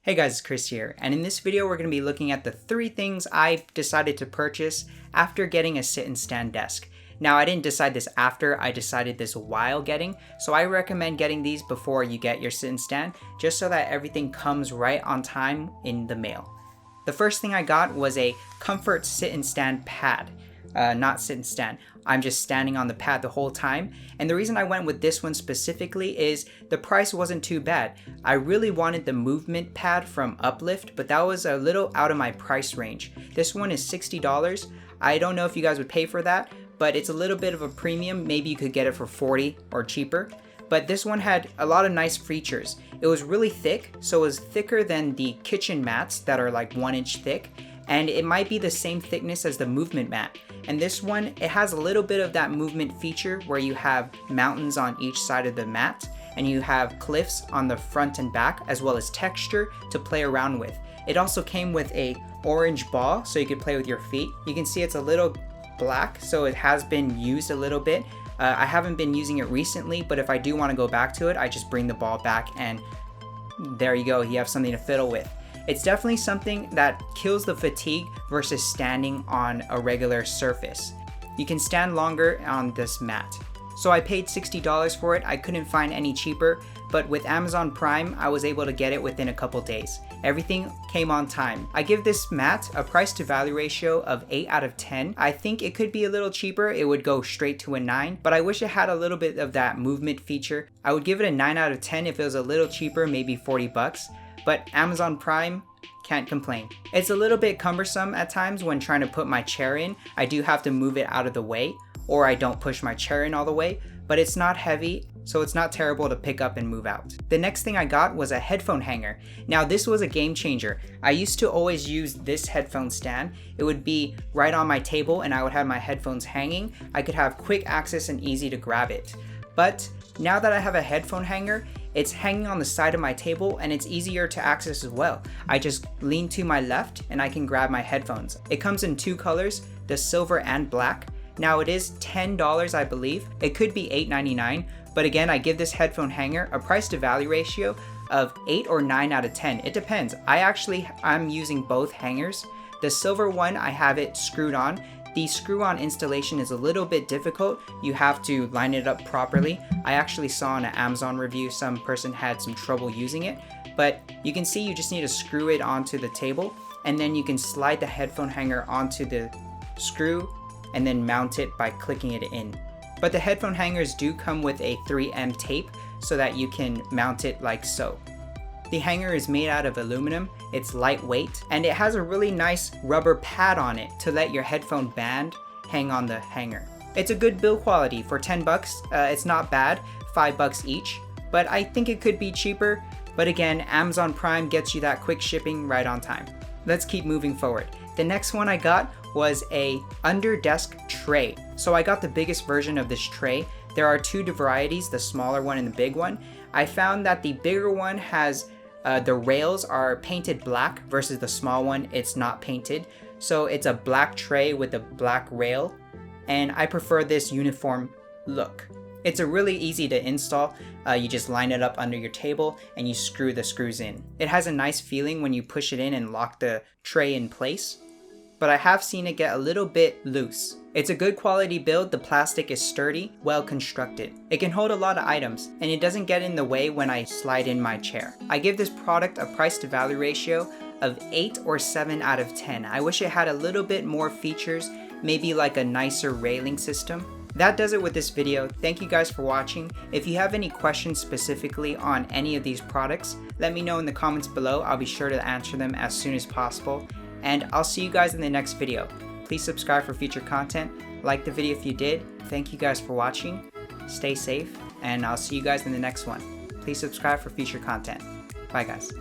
Hey guys, it's Chris here, and in this video we're going to be looking at the 3 things I decided to purchase after getting a sit and stand desk. Now I didn't decide this after, I decided this while getting, so I recommend getting these before you get your sit and stand, just so that everything comes right on time in the mail. The first thing I got was a comfort sit and stand pad. Not sit and stand. I'm just standing on the pad the whole time. And the reason I went with this one specifically is the price wasn't too bad. I really wanted the movement pad from Uplift, but that was a little out of my price range. This one is $60. I don't know if you guys would pay for that, but it's a little bit of a premium. Maybe you could get it for $40 or cheaper. But this one had a lot of nice features. It was really thick, so it was thicker than the kitchen mats that are like 1 inch thick. And it might be the same thickness as the movement mat. And this one, it has a little bit of that movement feature where you have mountains on each side of the mat and you have cliffs on the front and back, as well as texture to play around with. It also came with a orange ball so you could play with your feet. You can see it's a little black, so it has been used a little bit. I haven't been using it recently, but if I do want to go back to it, I just bring the ball back and there you go, you have something to fiddle with. It's definitely something that kills the fatigue versus standing on a regular surface. You can stand longer on this mat. So I paid $60 for it. I couldn't find any cheaper, but with Amazon Prime, I was able to get it within a couple days. Everything came on time. I give this mat a price to value ratio of 8 out of 10. I think it could be a little cheaper. It would go straight to a 9, but I wish it had a little bit of that movement feature. I would give it a 9 out of 10 if it was a little cheaper, maybe $40. But Amazon Prime, can't complain. It's a little bit cumbersome at times when trying to put my chair in. I do have to move it out of the way, or I don't push my chair in all the way, but it's not heavy, so it's not terrible to pick up and move out. The next thing I got was a headphone hanger. Now this was a game changer. I used to always use this headphone stand. It would be right on my table and I would have my headphones hanging. I could have quick access and easy to grab it. But now that I have a headphone hanger, it's hanging on the side of my table and it's easier to access as well. I just lean to my left and I can grab my headphones. It comes in 2 colors, the silver and black. Now it is $10, I believe. It could be $8.99, but again, I give this headphone hanger a price to value ratio of 8 or 9 out of 10. It depends. I'm using both hangers. The silver one, I have it screwed on. The screw-on installation is a little bit difficult. You have to line it up properly. I actually saw in an Amazon review some person had some trouble using it, but you can see you just need to screw it onto the table and then you can slide the headphone hanger onto the screw and then mount it by clicking it in. But the headphone hangers do come with a 3M tape so that you can mount it like so. The hanger is made out of aluminum, it's lightweight, and it has a really nice rubber pad on it to let your headphone band hang on the hanger. It's a good build quality for $10. It's not bad, $5 each, but I think it could be cheaper. But again, Amazon Prime gets you that quick shipping right on time. Let's keep moving forward. The next one I got was a under desk tray. So I got the biggest version of this tray. There are 2 varieties, the smaller one and the big one. I found that the bigger one has the rails are painted black versus the small one, it's not painted. So it's a black tray with a black rail, and I prefer this uniform look. It's a really easy to install. You just line it up under your table and you screw the screws in. It has a nice feeling when you push it in and lock the tray in place, but I have seen it get a little bit loose. It's a good quality build, the plastic is sturdy, well constructed. It can hold a lot of items, and it doesn't get in the way when I slide in my chair. I give this product a price to value ratio of 8 or 7 out of 10. I wish it had a little bit more features, maybe like a nicer railing system. That does it with this video. Thank you guys for watching. If you have any questions specifically on any of these products, let me know in the comments below. I'll be sure to answer them as soon as possible. And I'll see you guys in the next video. Please subscribe for future content. Like the video if you did. Thank you guys for watching. Stay safe, and I'll see you guys in the next one. Please subscribe for future content. Bye guys.